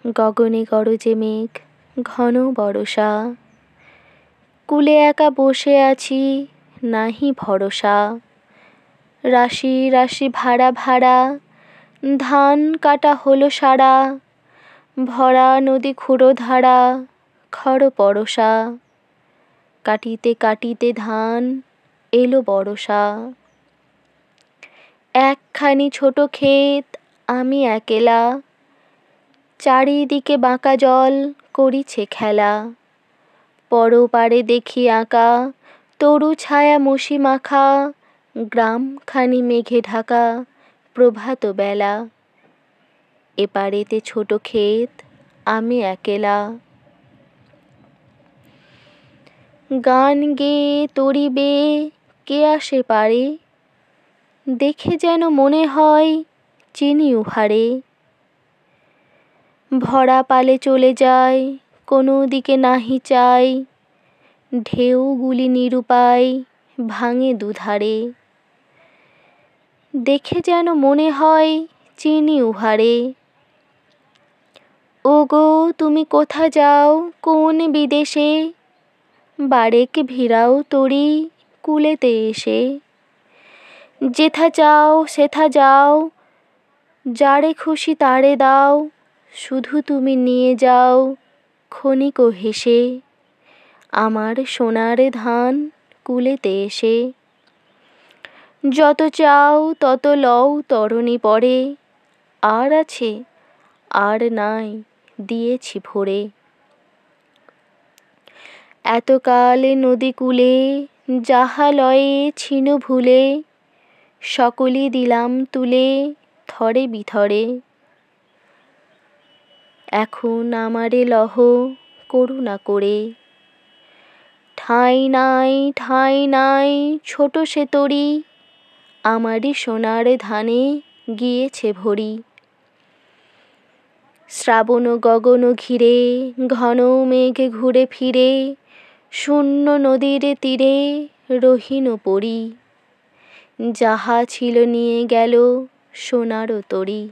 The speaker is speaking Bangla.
গগনে গরজে মেঘ, ঘন বরষা। কূলে একা বসে আছি, নাহি ভরসা। রাশি রাশি ভাড়া ভাড়া, ধান কাটা হলো সারা। ভরা নদী ক্ষুরধারা, খর পরশা। কাটিতে কাটিতে ধান এলো বরষা। একখানি ছোট ক্ষেত, আমি একেলা। চারিদিকে বাঁকা জল করিছে খেলা। পরপারে দেখি আঁকা, তরু ছায়া মসি মাখা। গ্রামখানি মেঘে ঢাকা, প্রভাত বেলা। এপারেতে ছোট ক্ষেত, আমি একেলা। গান গেয়ে তরি বেয়ে কে আসে পারে, দেখে যেন মনে হয় চিনি উহারে। ভরা পালে চলে যায়, কোনো দিকে নাহি চায়। ঢেউগুলি নিরুপায়, ভাঙে দুধারে। দেখে যেন মনে হয় চিনি উহারে। ওগো তুমি কোথা যাও কোন বিদেশে, বারেক ভিড়াও তরি কূলেতে এসে। যেথা চাও সেথা যাও, যারে খুশি তারে দাও। শুধু তুমি নিয়ে যাও ক্ষণিক হেসে, আমার সোনার ধান কূলেতে এসে। যত চাও তত লও তরণী পরে, আর আছে আর নাই দিয়েছি ভরে। এতকালে নদী কূলে, যাহা লয়ে ছিন ভুলে। সকলই দিলাম তুলে থরে বিথরে। এখন আমারে লহো করুণা করে। ঠাঁই নাই ঠাঁই নাই ছোট সে তরি, আমারই সোনার ধানে গিয়েছে ভরি। শ্রাবণ গগন ঘিরে, ঘন মেঘ ঘুরে ফিরে। শূন্য নদীর তীরে রহিনু পড়ি। যাহা ছিল নিয়ে গেল সোনার তরী।